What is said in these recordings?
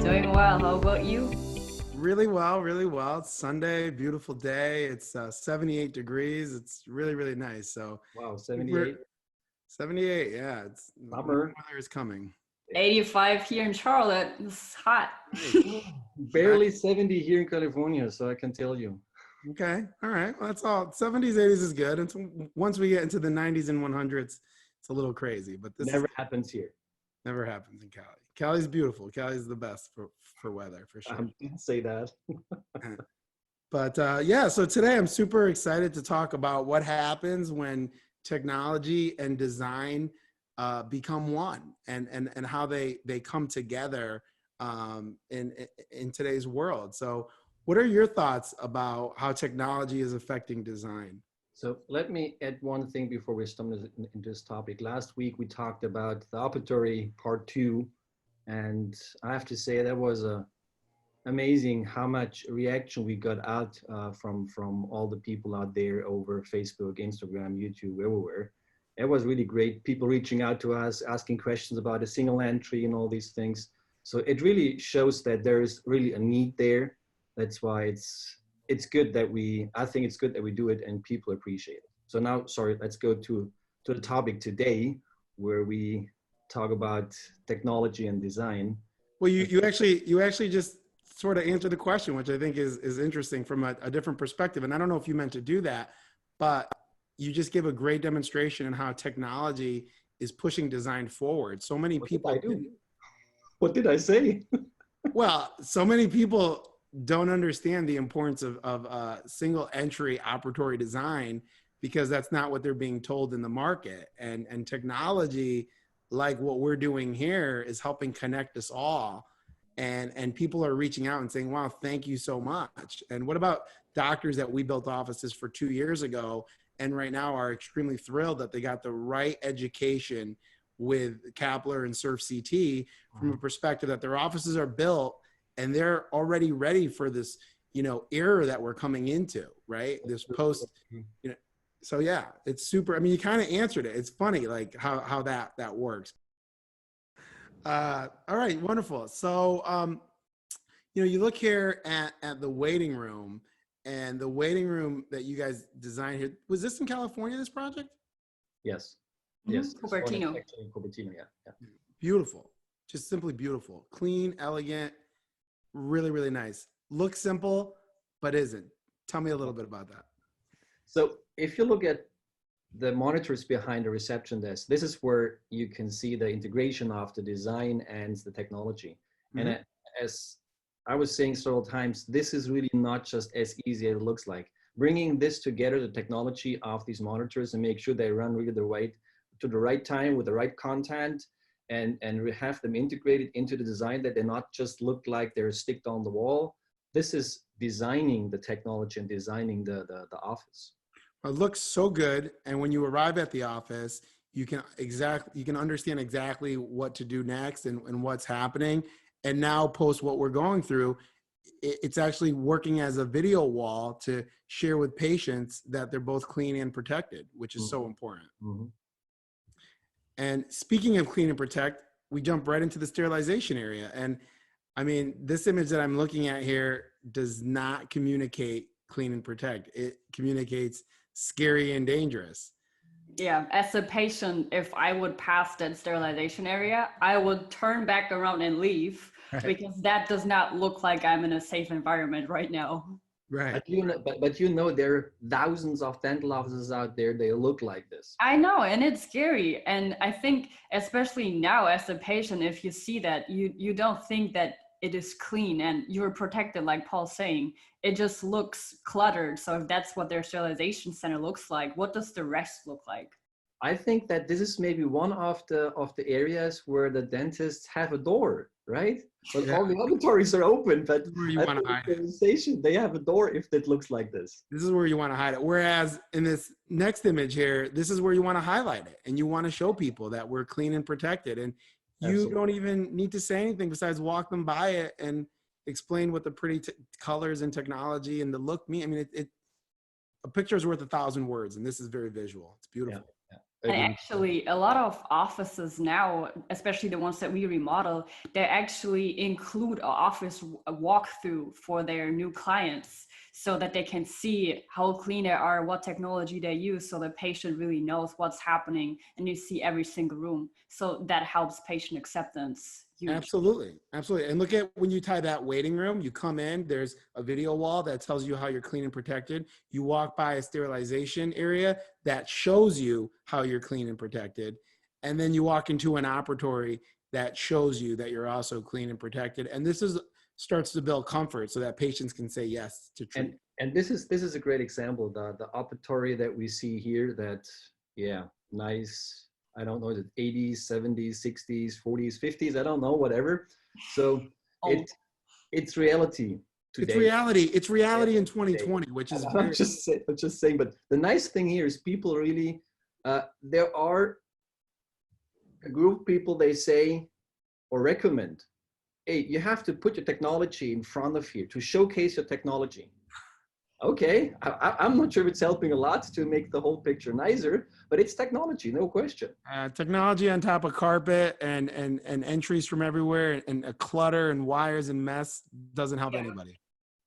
Doing well. How about you? Really well, really well. It's Sunday, beautiful day. It's 78 degrees. It's really, really nice. So Wow, we're 78 78. Yeah, it's warm summer. weather is coming. 85 here in Charlotte. It's hot. Barely 70 here in California, so I can tell you. Okay, all right. Well, that's all. 70s, 80s is good. And once we get into the 90s and 100s, it's a little crazy. But this Never happens here. never happens in Cali. Cali's beautiful. Cali's the best for weather, for sure. Didn't say that. But yeah, so today I'm super excited to talk about what happens when technology and design become one, and how they come together in today's world. So, what are your thoughts about how technology is affecting design? So let me add one thing before we stumble into this topic. Last week we talked about the operatory part 2, and I have to say that was amazing how much reaction we got out from all the people out there over Facebook, Instagram, YouTube, everywhere. It was really great. People reaching out to us, asking questions about a single entry and all these things. So it really shows that there is really a need there. That's why it's good that I think it's good that we do it and people appreciate it. So now, sorry, let's go to the topic today, where we talk about technology and design. Well, you actually just sort of answered the question, which I think is interesting from a different perspective. And I don't know if you meant to do that, but you just give a great demonstration on how technology is pushing design forward. So many people. What did I say? Well, so many people don't understand the importance of single entry operatory design, because that's not what they're being told in the market. And technology, like what we're doing here, is helping connect us all. And people are reaching out and saying, wow, thank you so much. And what about doctors that we built offices for 2 years ago and right now are extremely thrilled that they got the right education with Kappler and SurfCT from a perspective that their offices are built and they're already ready for this, era that we're coming into, right? This post, so yeah, it's super. I mean, you kind of answered it. It's funny, like how that works. All right, wonderful. So, you look here at the waiting room, and the waiting room that you guys designed here. Was this in California, this project? Yes. Mhm. Yes. Cupertino. Actually, in Cupertino, yeah. Beautiful. Just simply beautiful. Clean, elegant, really, really nice. Looks simple, but isn't. Tell me a little bit about that. So if you look at the monitors behind the reception desk, this is where you can see the integration of the design and the technology. Mm-hmm. And as I was saying several times, this is really not just as easy as it looks like. Bringing this together, the technology of these monitors, and make sure they run really to the right time with the right content, and we have them integrated into the design, that they not just look like they're sticked on the wall. This is designing the technology and designing the office. It looks so good, and when you arrive at the office, you can understand exactly what to do next and what's happening. And now, post what we're going through, it's actually working as a video wall to share with patients that they're both clean and protected, which is so important. Mm-hmm. And speaking of clean and protect, we jump right into the sterilization area. And I mean, this image that I'm looking at here does not communicate clean and protect. It communicates scary and dangerous. Yeah, as a patient, if I would pass that sterilization area, I would turn back around and leave, Right. because that does not look like I'm in a safe environment right now. Right. But there are thousands of dental offices out there. They look like this. I know, and it's scary. And I think, especially now as a patient, if you see that, you don't think that it is clean and you're protected, like Paul's saying. It just looks cluttered. So if that's what their sterilization center looks like, what does the rest look like? I think that this is maybe one of the areas where the dentists have a door, right? But all the laboratories are open, but where you want to hide it. Station, they have a door if it looks like this. This is where you want to hide it. Whereas in this next image here, this is where you want to highlight it, and you want to show people that we're clean and protected. And you Absolutely. don't even need to say anything besides walk them by it and explain what the pretty colors and technology and the look mean. I mean, a picture is worth 1,000 words, and this is very visual. It's beautiful. Yeah. And actually, a lot of offices now, especially the ones that we remodel, they actually include an office walkthrough for their new clients so that they can see how clean they are, what technology they use, so the patient really knows what's happening and you see every single room. So that helps patient acceptance. Huge. Absolutely. Absolutely. And look at when you tie that waiting room, you come in, there's a video wall that tells you how you're clean and protected. You walk by a sterilization area that shows you how you're clean and protected. And then you walk into an operatory that shows you that you're also clean and protected. And this starts to build comfort so that patients can say yes to treatment. And this is a great example, the operatory that we see here, that, yeah, nice. I don't know, the 80s, 70s, 60s, 40s, 50s, I don't know, whatever. So it's reality today. It's reality in 2020, which is I'm just saying, but the nice thing here is people really, there are a group of people, they say or recommend, hey, you have to put your technology in front of here to showcase your technology. Okay, I'm not sure if it's helping a lot to make the whole picture nicer, but it's technology, no question. Technology on top of carpet and entries from everywhere and a clutter and wires and mess doesn't help anybody.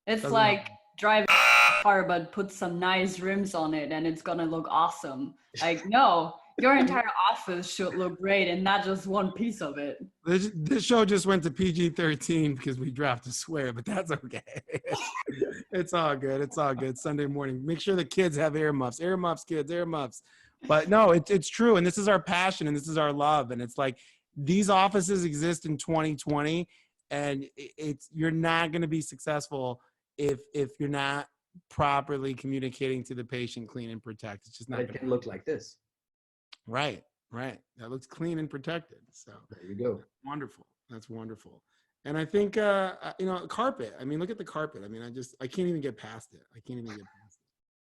It's like driving a car but put some nice rims on it and it's gonna look awesome. Like, no, your entire office should look great and not just one piece of it. This show just went to PG-13 because we dropped a swear, but that's okay. It's all good. It's all good. Sunday morning. Make sure the kids have earmuffs. Earmuffs, kids, earmuffs. But no, it's true. And this is our passion and this is our love. And it's like these offices exist in 2020 and you're not going to be successful if you're not properly communicating to the patient clean and protect. It's just not going to look like this. Right. That looks clean and protected. So there you go. Wonderful. That's wonderful. And I think, carpet. I mean, look at the carpet. I mean, I can't even get past it. I can't even get past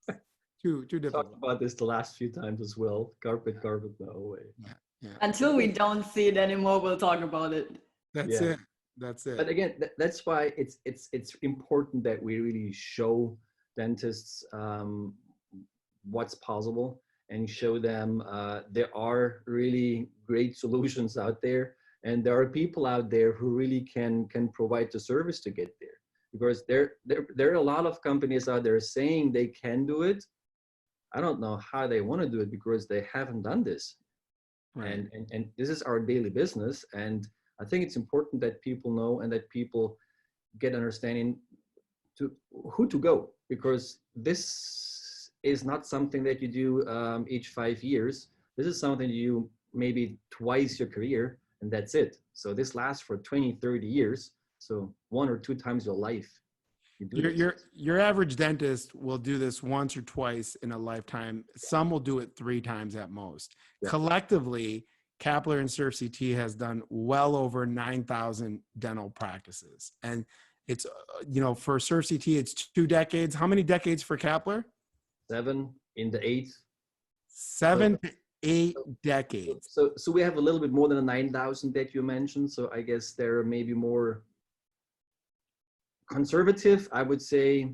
it. Too difficult. Talked about this the last few times as well. Carpet, no way. Yeah. Until we don't see it anymore, we'll talk about it. That's it. But again, that's why it's important that we really show dentists what's possible and show them there are really great solutions out there, and there are people out there who really can provide the service to get there. Because there are a lot of companies out there saying they can do it. I don't know how they want to do it because they haven't done this. Right. And this is our daily business, and I think it's important that people know and that people get understanding to who to go, because this is not something that you do each 5 years. This is something you maybe twice your career, and that's it. So this lasts for 20, 30 years. So 1 or 2 times your life. Your average dentist will do this once or twice in a lifetime. Some will do it 3 times at most. Yeah. Collectively, Kappler and SurfCT has done well over 9,000 dental practices. And it's, for SurfCT, it's 2 decades. How many decades for Kappler? 7 in the 8th. 7 to 8 decades. So we have a little bit more than the 9,000 that you mentioned. So I guess there are maybe more conservative, I would say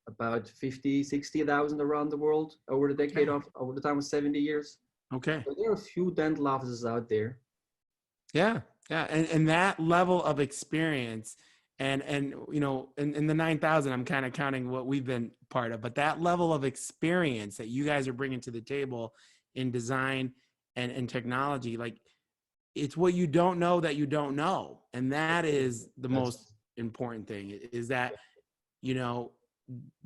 about 50, 60,000 around the world over the decade over the time of 70 years. Okay. So there are a few dental offices out there. Yeah. And that level of experience and in the 9,000, I'm kind of counting what we've been part of, but that level of experience that you guys are bringing to the table in design and technology, like it's what you don't know that you don't know. And that is the most important thing, is that,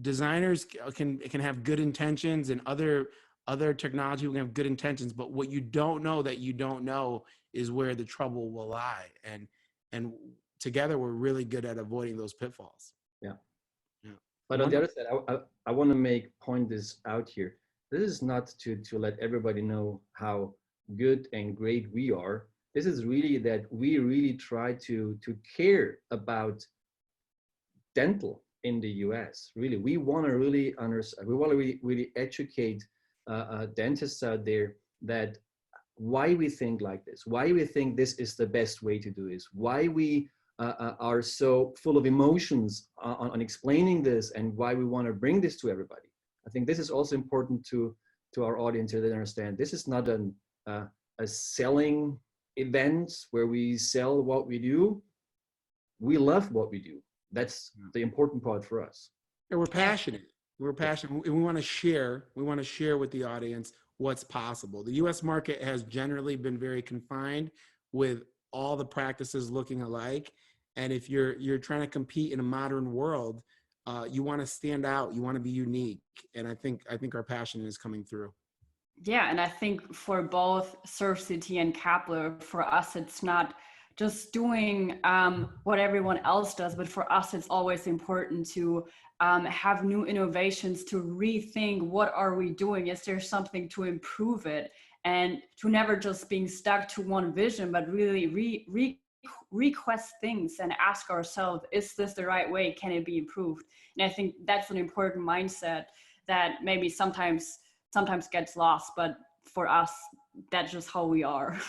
designers can have good intentions, and other technology will have good intentions, but what you don't know that you don't know is where the trouble will lie. And together we're really good at avoiding those pitfalls. Yeah. But on the other side, I want to point this out here. This is not to let everybody know how good and great we are. This is really that we really try to care about dental in the US. Really, we want to really understand, we want to really educate dentists out there that why we think like this, why we think this is the best way to do this, why we are so full of emotions on explaining this, and why we want to bring this to everybody. I think this is also important to to our audience here, they understand this is not a selling event where we sell what we do. We love what we do. That's the important part for us. And we're passionate. We're passionate, and we want to share. We want to share with the audience what's possible. The U.S. market has generally been very confined, with all the practices looking alike. And if you're trying to compete in a modern world, you want to stand out. You want to be unique. And I think our passion is coming through. Yeah, and I think for both SurfCT and Kappler, for us, it's not just doing what everyone else does, but for us, it's always important to have new innovations, to rethink what are we doing? Is there something to improve it? And to never just being stuck to one vision, but really request things and ask ourselves, is this the right way? Can it be improved? And I think that's an important mindset that maybe sometimes gets lost, but for us, that's just how we are.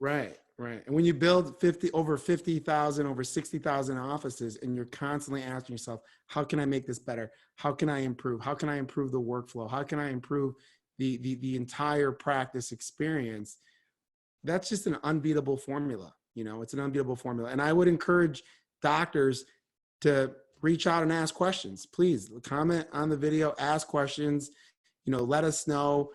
Right. And when you build over 50,000, over 60,000 offices, and you're constantly asking yourself, how can I make this better? How can I improve? How can I improve the workflow? How can I improve the entire practice experience? That's just an unbeatable formula. It's an unbeatable formula. And I would encourage doctors to reach out and ask questions. Please comment on the video, ask questions, let us know.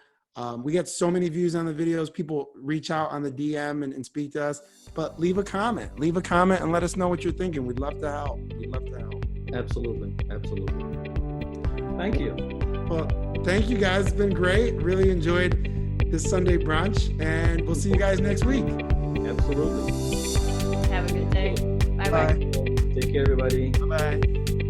We get so many views on the videos. People reach out on the DM and speak to us, but leave a comment and let us know what you're thinking. We'd love to help. Absolutely. Thank you. Well, thank you guys. It's been great. Really enjoyed this Sunday brunch, and we'll see you guys next week. Absolutely. Have a good day. Bye-bye. Take care, everybody. Bye-bye.